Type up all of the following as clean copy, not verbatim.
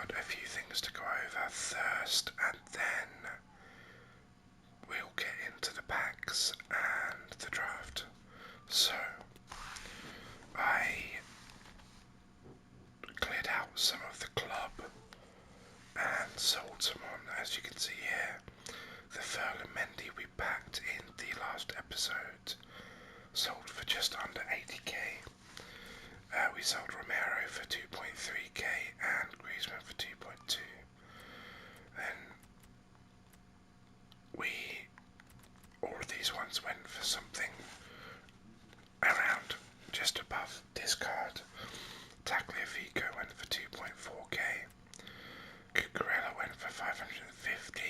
got a few things to go over first, and then we'll get into the packs and the draft. So, I cleared out some of the club and sold some on, as you can see here. The Ferland Mendy we packed in the last episode sold for just under 80k. We sold Romero for 2.3k and Griezmann for 2.2. Then all of these ones went for something around just above discard. Tagliafico went for 2.4k. Cucurella went for 550.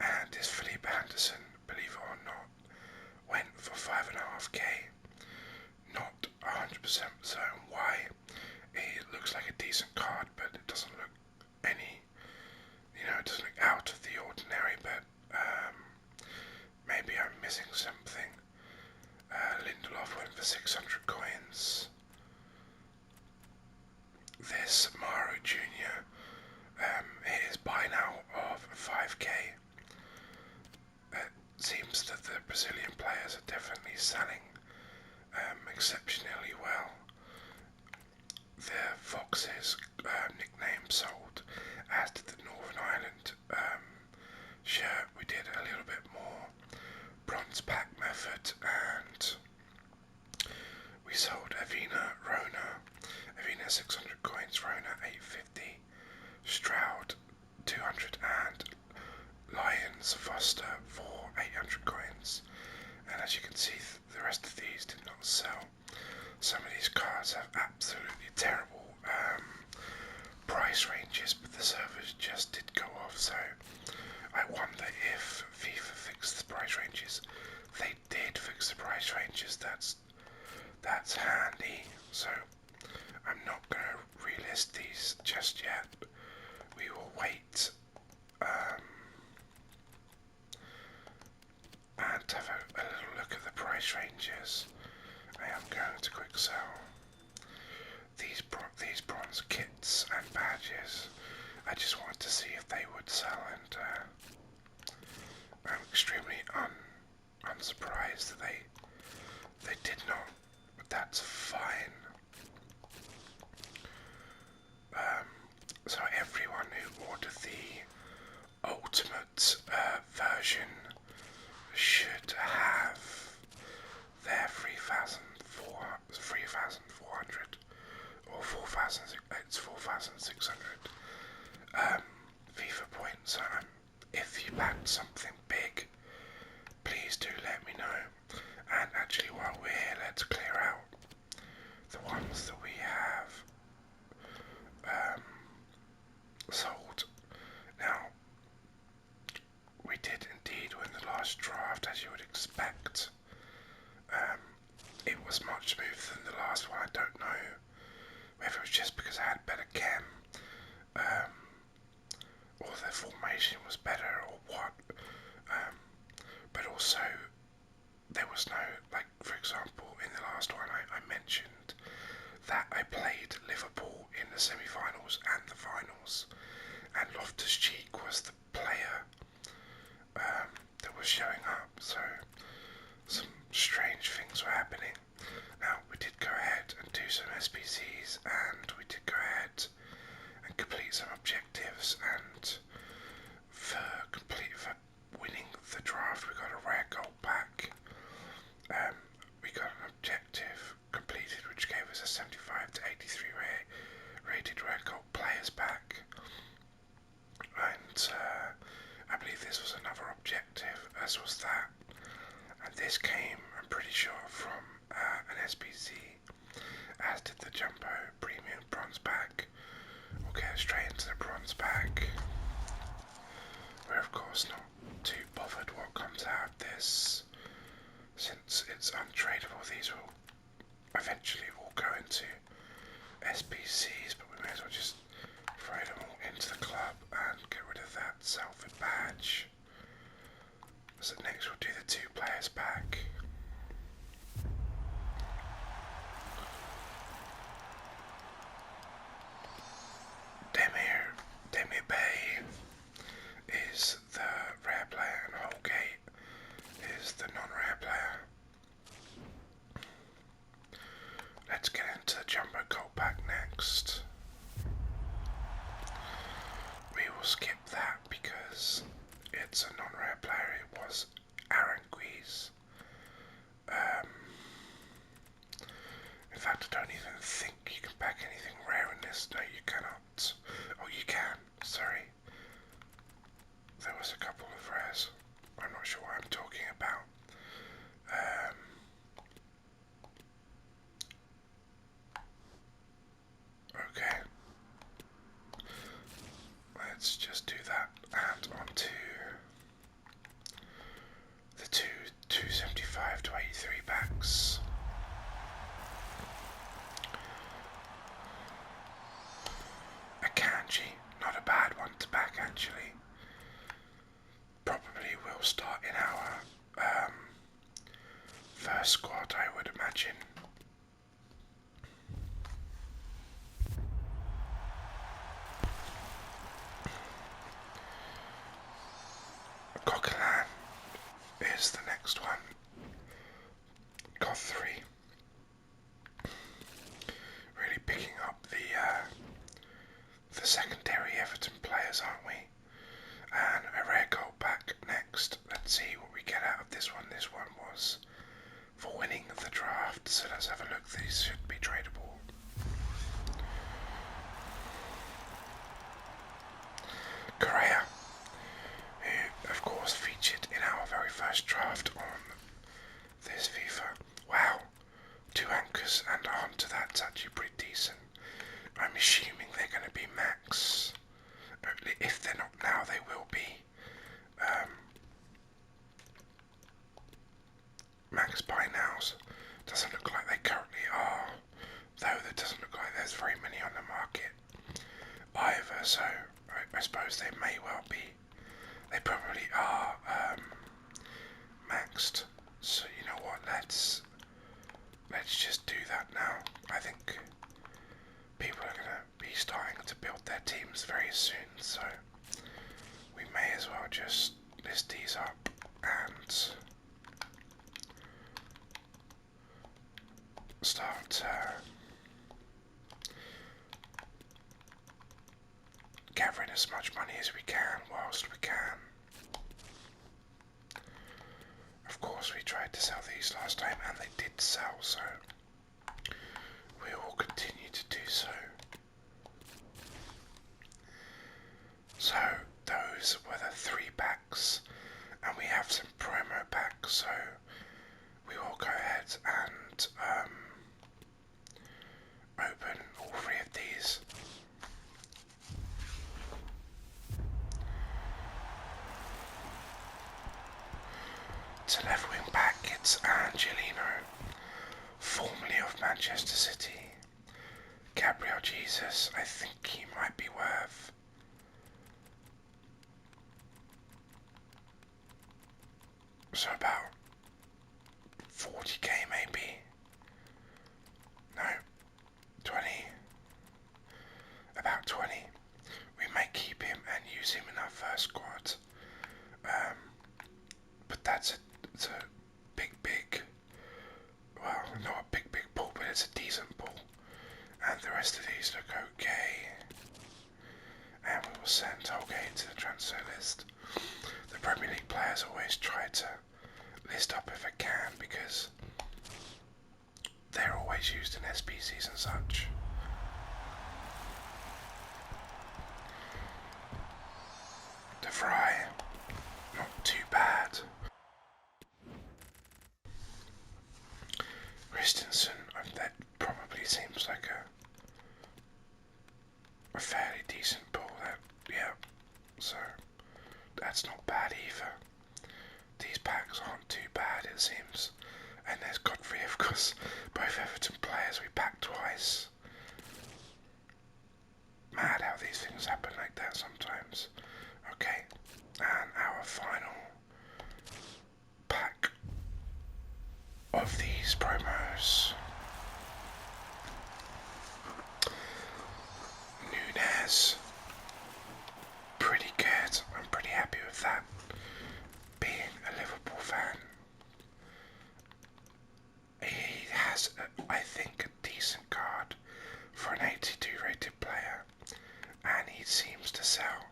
And this Felipe Anderson, believe it or not, went for 5.5k. Not 100% certain why. It looks like a decent card, but it doesn't look it doesn't look out of the ordinary, but maybe I'm missing something. Lindelof went for 600 coins. This Maru Jr. His buy now of 5k. It seems that the Brazilian players are definitely selling exceptionally well. The Foxes nickname sold, as did the Northern Ireland shirt. We did a little bit more bronze pack method, and we sold Avina Rona. Avina 600 coins, Rona 850, Stroud 200, and Lions Foster for 800 coins. And as you can see, the rest of these did not sell. Some of these cards have absolutely terrible price ranges, but the servers just did go off, so I wonder if FIFA fixed the price ranges. They did fix the price ranges, that's handy, so I'm not going to relist these just yet. We will wait and have a little look at the price ranges. I am going to quick sell these bronze kits and badges. I just wanted to see if they would sell, and I'm extremely unsurprised that they did not, but that's fine. So everyone who ordered the ultimate version should have their 3,400 or 4,600 FIFA points. If you backed something big, please do let me know. And actually, while we're here, let's clear out the ones that we have sold. Now, we did indeed win the last draft, as you would expect. It was much smoother than the last one. I don't know whether it was just because I had better chem, or the formation was better, or what. But also, there was no, like, for example, in the last one I mentioned that I played Liverpool in the semi-finals and the finals, and Loftus-Cheek was the player that was showing up, so some strange things were happening. Now, we did go ahead and do some SPCs, and we did go ahead and complete some objectives, and for winning the draft, we got a rare gold pack. We got an objective completed, which gave us a 75 to 83 rated rare gold players pack, and I believe this was another objective, as was that, and this came, I'm pretty sure, from an SPC, as did the Jumbo Premium Bronze pack. We'll get straight into the bronze pack. We're of course not too bothered what comes out of this, since it's untradeable. These will eventually all go into SPCs, but we may as well just throw them all into the club and get rid of that Salford badge. So next we'll do the 2 players pack. Let's get into the Jumbo Gold Pack next. We will skip that because it's a non-rare player. It was Aaron Guiz. In fact, I don't even think you can pack anything rare in this. No, you cannot. Oh, you can. Sorry. There was a couple of rares. I'm not sure what I'm talking about. Okay. Let's just do that. And on to the 275 to 83 packs. A Kanji, not a bad one to back actually. Probably will start in our first squad, I would imagine. Coquelin is the next one. Got 3. Really picking up the secondary Everton players, aren't we? And a rare gold pack next. Let's see what we get out of this one. This one was for winning the draft, so let's have a look. These should be tradable. Correa, who of course featured in our very first draft on this FIFA. Wow, 2 anchors and a hunter, that's actually pretty decent. I'm assuming they're going to be max. If they're not now, they will be. Max buy nows. Doesn't look like they currently are, though there doesn't look like there's very many on the market either, so I suppose they may well be. They probably are maxed, so you know what, let's just do that now. I think people are going to be starting to build their teams very soon, so we may as well just list these up and start gathering as much money as we can whilst we can. Of course, we tried to sell these last time and they did sell, so we will continue to do so. So those were the 3 packs, and we have some promo packs, so we will go ahead and open all 3 of these. To left wing back, it's Angelino, formerly of Manchester City. Gabriel Jesus, I think he might be worth so about 40k maybe. No, 20. About 20. We may keep him and use him in our first squad. But that's it's a big, well, not a big pull, but it's a decent pull. And the rest of these look okay. And we will send Holgate to the transfer list. The Premier League players always try to list up if I can because they're always used in SBCs and such. De Vrij, not too bad. Christensen, that probably seems like a fairly decent pull. Yeah, so that's not bad either. These packs aren't too bad, it seems. And there's Godfrey, of course. Both Everton players we packed twice. Mad how these things happen like that sometimes. Okay, and our final pack of these promos. Nunez. Pretty good. I'm pretty happy with that. Being a Liverpool fan. He has, I think, a decent card for an 82 rated player, and he seems to sell.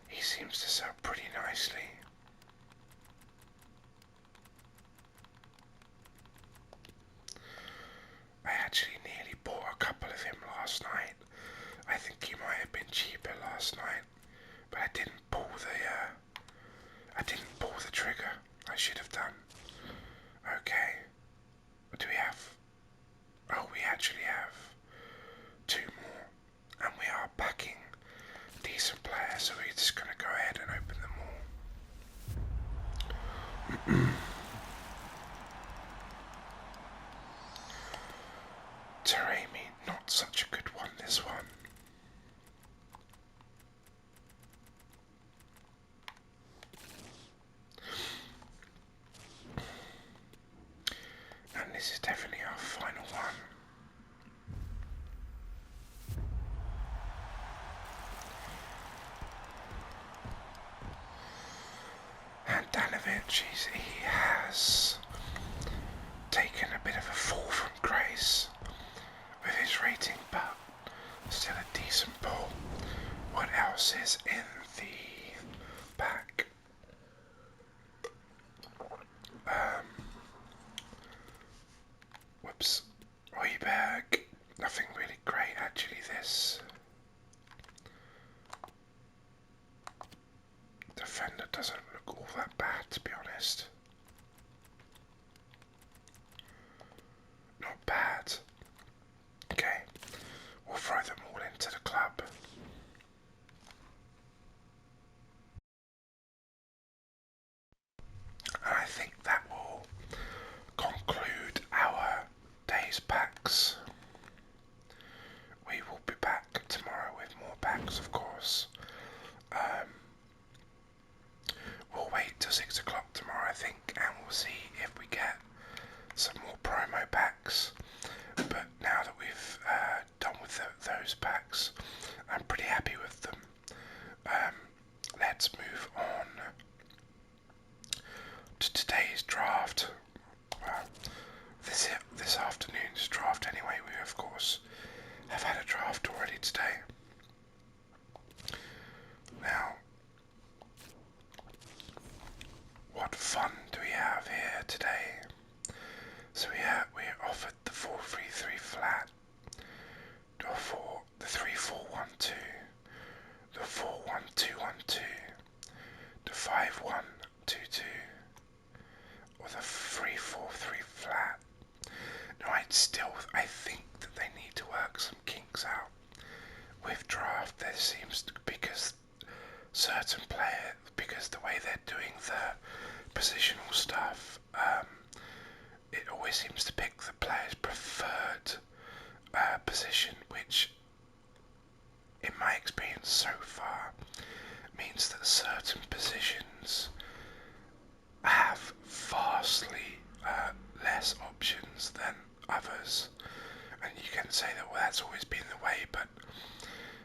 He seems to sell pretty nicely. I actually nearly bought a couple of him last night. I think he might have been cheaper last night, but I didn't pull the trigger. I should have done. Okay. What do we have? Oh, we actually have two more, and we are packing decent players, so we're just going to go ahead and open them all. Taremi, not such a good one, this one. And this is definitely our final one. And Danovich, he has taken a bit of a fall from grace with his rating, but still a decent ball. What else is in the pack? Whoops. Oiberg. Nothing really great actually, this. Defender doesn't look all that bad, to be honest. Not bad. Okay, we'll throw them all into the club. And I think that will conclude our day's packs. We will be back tomorrow with more packs, of course. We'll wait till 6 o'clock tomorrow, I think, and we'll see if we get some more promo packs. But now that we've done with those packs, I'm pretty happy with them. Let's move on to today's draft. This afternoon's draft anyway. We of course have had a draft already today. Now, what fun do we have here today? So we're offered the 4-3-3 flat, or the 3-4-1-2, the 4-1-2-1-2, the 5-1-2-2, or the 3-4-3 flat. Now I think that they need to work some kinks out with draft. There seems to, because the way they're doing the positional stuff, it always seems to pick the player's preferred position, which in my experience so far means that certain positions have vastly less options than others. And you can say that, well, that's always been the way, but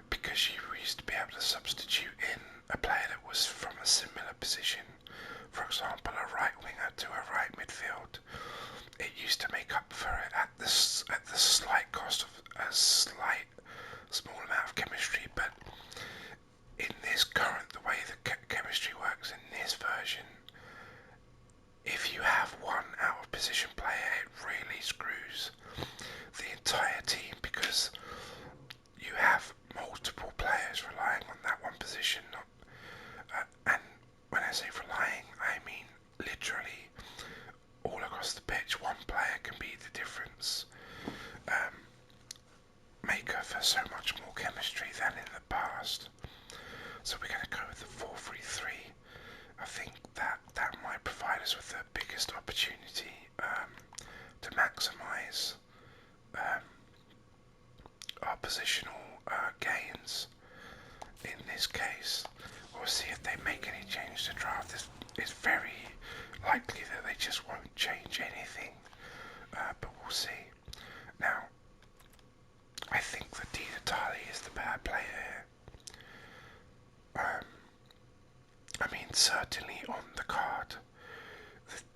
because you used to be able to substitute in a player that was from a similar position, for example a right winger to a right midfield, it used to make up for it at the slight cost of a small amount of chemistry. But in this the way the chemistry works in this version, if you have one out of position player, it really screws the entire team, because you have multiple players relying on that one position. And when I say relying, I mean literally all across the pitch. One player can be the difference maker for so much more chemistry than in the past. So we're going to go with the 4-3-3. I think that might provide us with the biggest opportunity to maximise our positional gains. In this case, we'll see if they make any change to draft. It's very likely that they just won't change anything, but we'll see. Now, I think that Di Natale is the bad player here. I mean, certainly on the card,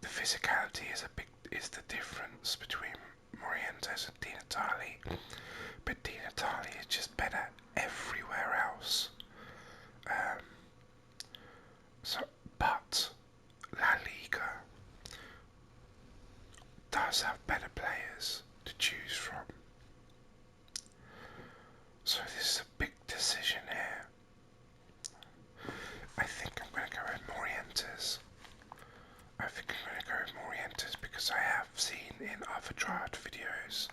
the physicality is the difference between Moriente Sanchez and Di Natale, but Di Natale is just better everywhere else. Um, but La Liga does have better players to choose from. So this is a big decision here. I think I'm going to go with Morientes. Because I have seen in other draft videos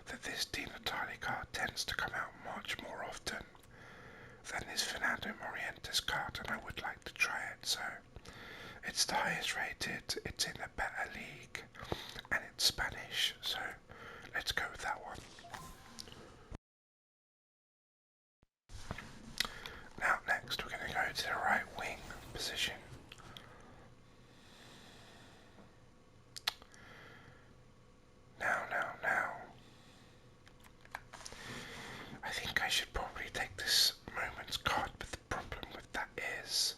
that this Di Natale card tends to come out much more often than this Fernando Morientes card, and I would like to try it. So it's the highest rated, it's in a better league, and it's Spanish, so let's go with that one. Now next we're going to go to the right wing position. Now. I think I should probably take this moment's card, but the problem with that is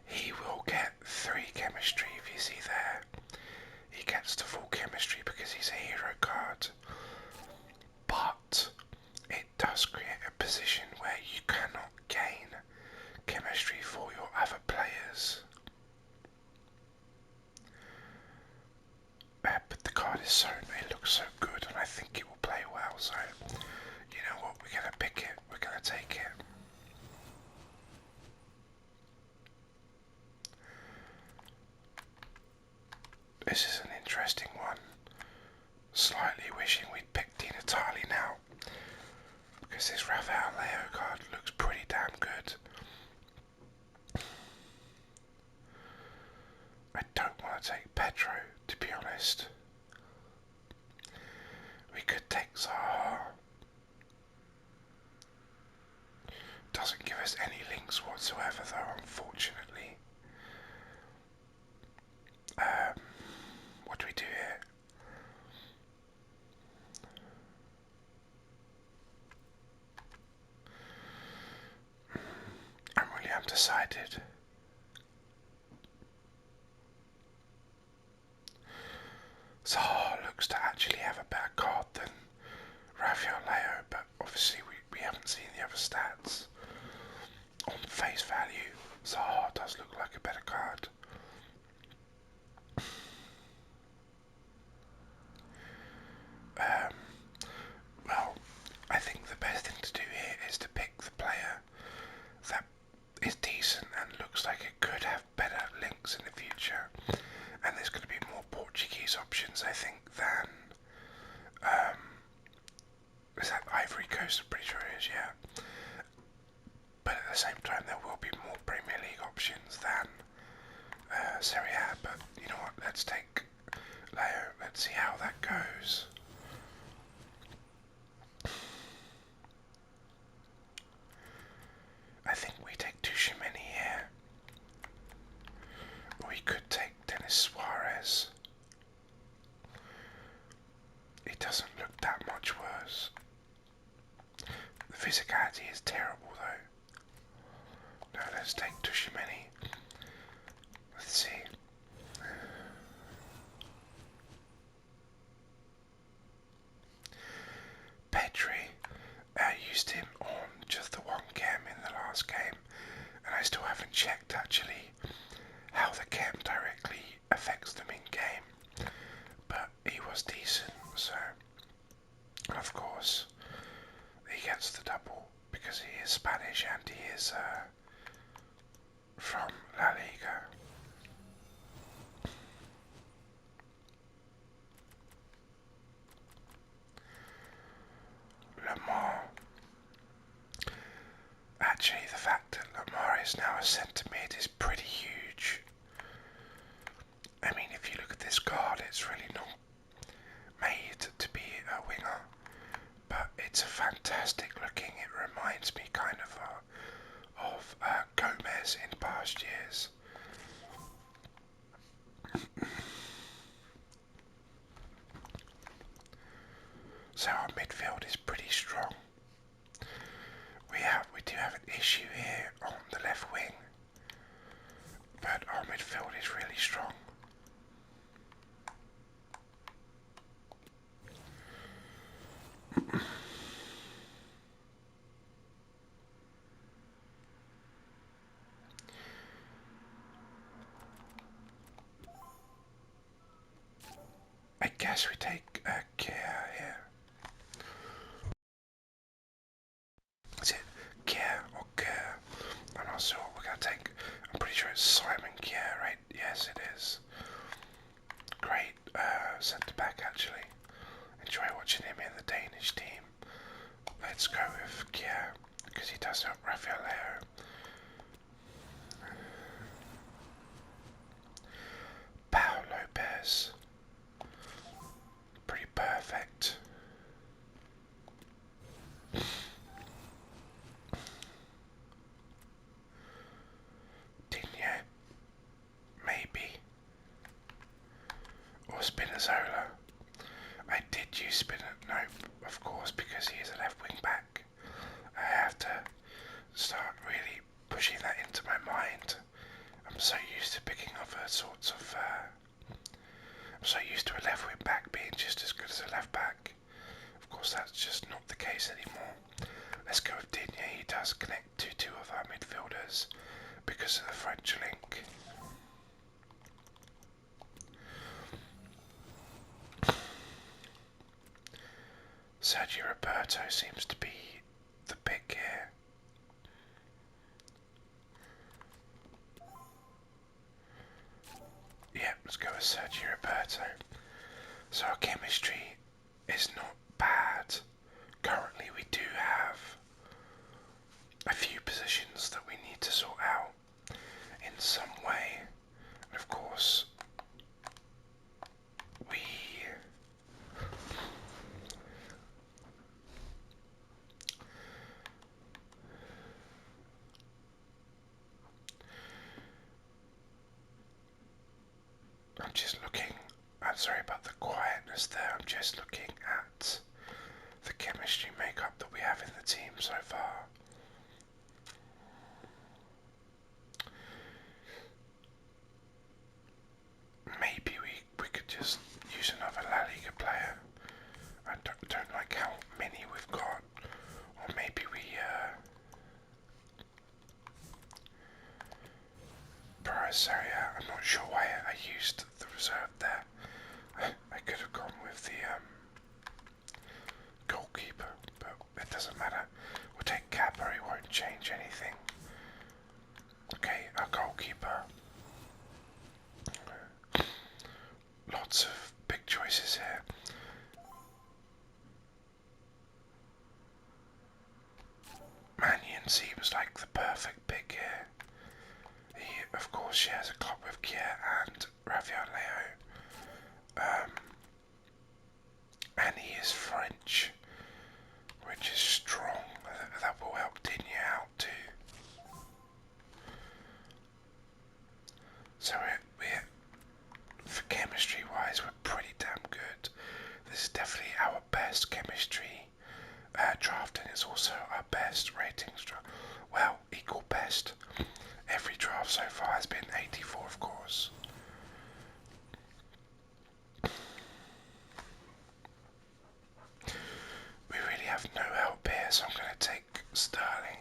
he will get 3 chemistry if you see there. He gets the full chemistry because he's a hero card. But it does create a position where you cannot gain chemistry for your other players. But the card is it looks so good, and I think it will play well, so you know what, we're going to pick it, we're going to take it. This is an interesting one. Slightly wishing we'd picked Di Natale now, because this Rafael Leo card looks pretty damn good. I don't want to take Pedro, to be honest. We could take Zaha. Doesn't give us any links whatsoever though, unfortunately. What do we do here? I'm really undecided. Zaha looks to actually have a better card than Rafael Leo, but obviously we haven't seen the other stats. On face value, Zaha does look like a better card. Well, I think the best thing to do here is to pick the player that is decent and looks like it could have better links in the future. And there's going to be more Portuguese options, I think, than is that Ivory Coast? I'm pretty sure it is, yeah. But at the same time, there will be more Premier League options than Serie A. But you know what? Let's take Leo. Let's see how that goes. I think we take Tuchemeni here. We could take Denis Suarez. It doesn't look that much worse. The physicality is terrible though. Now let's take Tuchemeni. Let's see. Pedri, I used him on just the one chem in the last game, and I still haven't checked actually how the chem directly affects them in game, but he was decent, so of course he gets the double because he is Spanish and he is from La Liga. Lamar. Actually, the fact that Lamar is now a centre mid is pretty huge. I mean, if you look at this card, it's really not made to be a winger, but it's a fantastic looking. It reminds me kind of Gomez in past years. So our midfield is pretty strong. We do have an issue here on the left wing, but our midfield is really strong. I guess we take Kia here. Is it Kia or Kia? I'm not sure what we're going to take. I'm pretty sure it's Simon Kia, right? Yes, it is. Great centre back, actually. Enjoy watching him in the Danish team. Let's go with Kia, because he does help Rafael Leo. Pau Lopez. Pretty perfect. Digne. Maybe. Or Spinazzola. I did use Spinner. No, of course, because he is a left wing back. I have to start really pushing that into my mind. I'm so used to picking other sorts of. I'm so used to a left wing back being just as good as a left back. Of course, that's just not the case anymore. Let's go with Digne. He does connect to two of our midfielders because of the French link. Sergio Roberto seems to be the pick here. Yeah, let's go with Sergio Roberto. So our chemistry is not bad. Currently we do have a few positions that we need to sort out in some way. And of course, I'm just looking, I'm sorry about the quietness there, I'm just looking at the chemistry makeup that we have in the team so far. Maybe we could just use another La Liga player. I don't like how many we've got. Or maybe we Parasaria, I'm not sure why I used the reserve there. I could have gone with the goalkeeper, but it doesn't matter. We'll take Kappa, he won't change anything. Okay, our goalkeeper. Lots of big choices here. Mannion seems like the perfect pick here. He, of course, shares a club with Kia and Rafael Leo. And he is French, which is strong. That will help Digne out too. So for chemistry wise, we're pretty damn good. This is definitely our best chemistry draft, and it's also our best ratings draft. Well, equal best. Every draft so far has been 84, of course. We really have no help here, so I'm going to take Sterling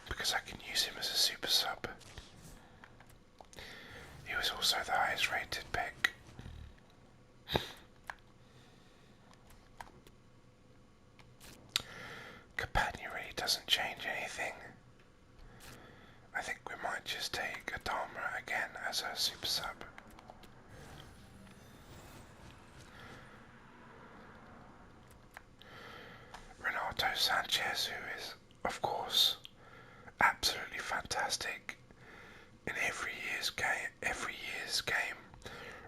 because I can use him as a super sub. He was also the highest rated pick. Campagna really doesn't change anything. I think we might just take Adama again as a super sub. Renato Sanchez, who is, of course, absolutely fantastic in every year's game,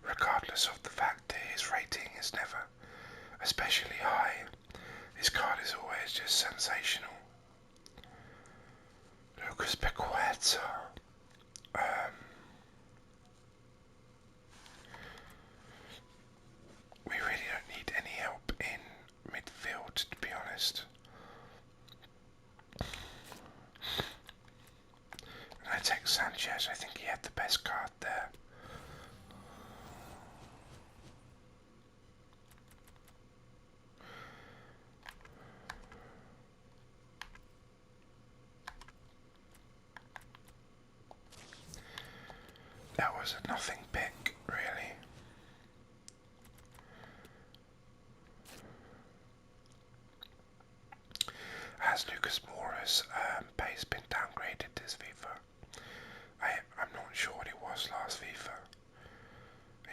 regardless of the fact that his rating is never especially high. His card is always just sensational. Lucas Paqueta. We really don't need any help in midfield, to be honest. I take Sanchez, I think he had the best card there. was a nothing pick, really. Has Lucas Moura's pace been downgraded this FIFA? I'm not sure what it was last FIFA.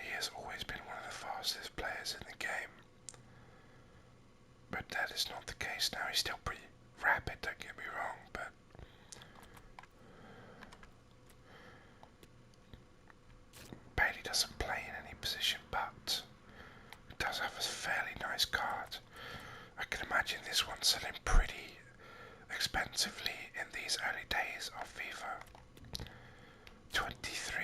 He has always been one of the fastest players in the game. But that is not the case now. He's still pretty rapid, don't get me wrong, but Bailey doesn't play in any position, but he does have a fairly nice card. I can imagine this one's selling pretty expensively in these early days of FIFA 23.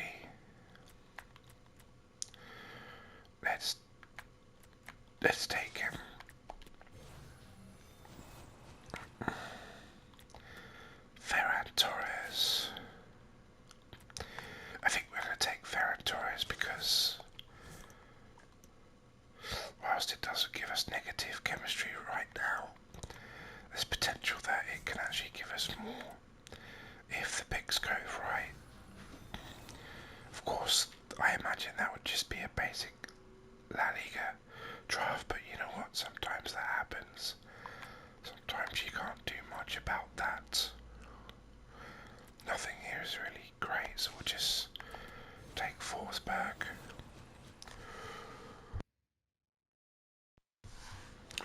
Let's take him. Ferran Torres. I think we're going to take Ferran Torres because whilst it doesn't give us negative chemistry right now, there's potential that it can actually give us more if the picks go right. Of course, I imagine that would just be a basic La Liga draft, but you know what, sometimes that happens. Sometimes you can't do much about that. Nothing here is really great, so we'll just take Forsberg.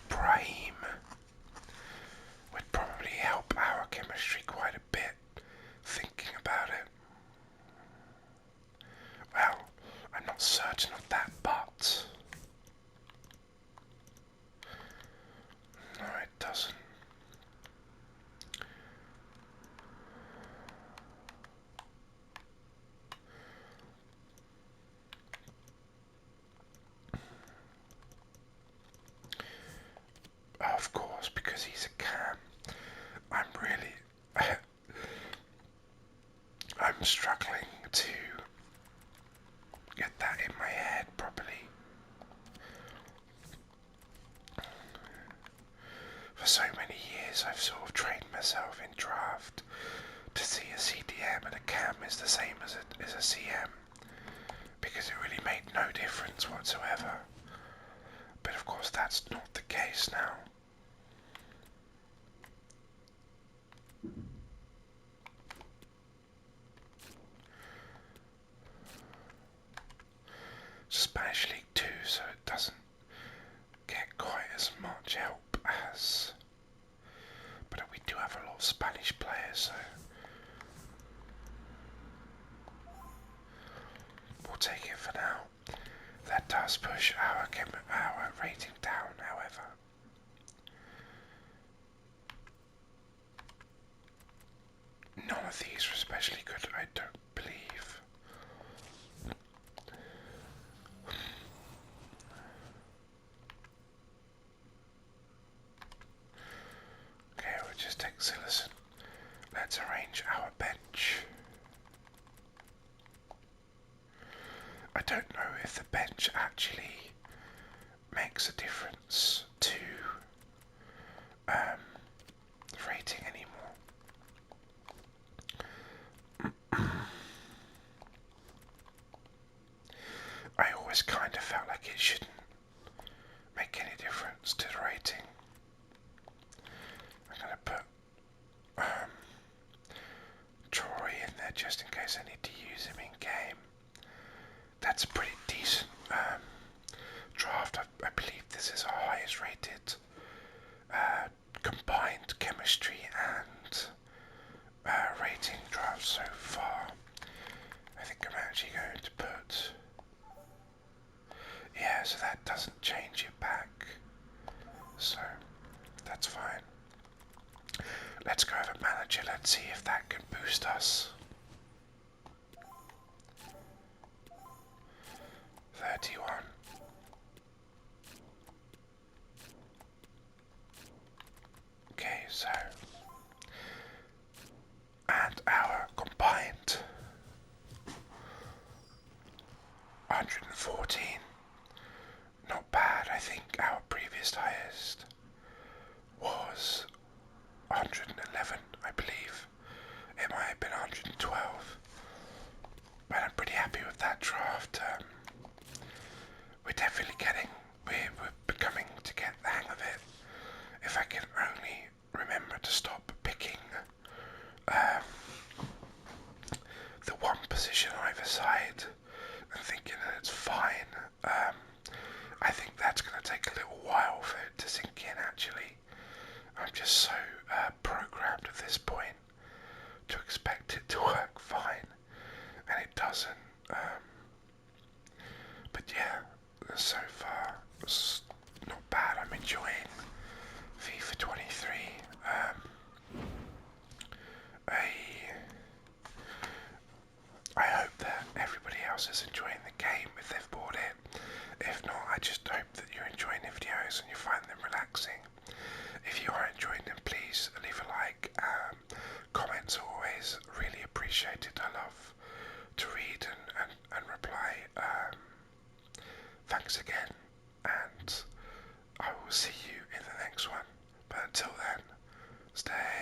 Brahim would probably help our chemistry quite a bit, thinking about it. Well, I'm not certain of that, but no, it doesn't. Of course, because he's a cam. I'm really I'm struggling to get that in my head properly. For so many years I've sort of trained myself in draft to see a CDM and a cam is the same as a CM, because it really made no difference whatsoever. But of course that's not the case now. Spanish League 2, so it doesn't get quite as much help as, but we do have a lot of Spanish players, so we'll take it for now. That does push our rating down, however. None of these are especially good, I don't believe. Okay, we'll just take Silerson. Let's arrange our bench. I don't know if the bench actually makes a difference to the rating anymore. I always kind of felt like it shouldn't make any difference to the rating. I'm going to put Troy in there just in case I need to use him in game. That's a pretty decent draft. I believe this is our highest rated combined chemistry and rating draft so far. I think I'm actually going to put, yeah, so that doesn't change it back, so that's fine. Let's go over manager, let's see if that can boost us. 31. Okay, so, and our combined 114. Not bad. I think our previous highest was 111, I believe. It might have been 112. But I'm pretty happy with that I think that's going to take a little while for it to sink in, actually. I'm just so programmed at this point to expect it to work fine, and it doesn't. But yeah, so far it's not bad. I'm enjoying FIFA 23. I hope that everybody else is enjoying the game if they've bought it. If not, I just hope that you're enjoying the videos and you find them relaxing. If you are enjoying them, please leave a like. Comments are always really appreciated. I love to read and reply. Thanks again, and I will see you in the next one. But until then, stay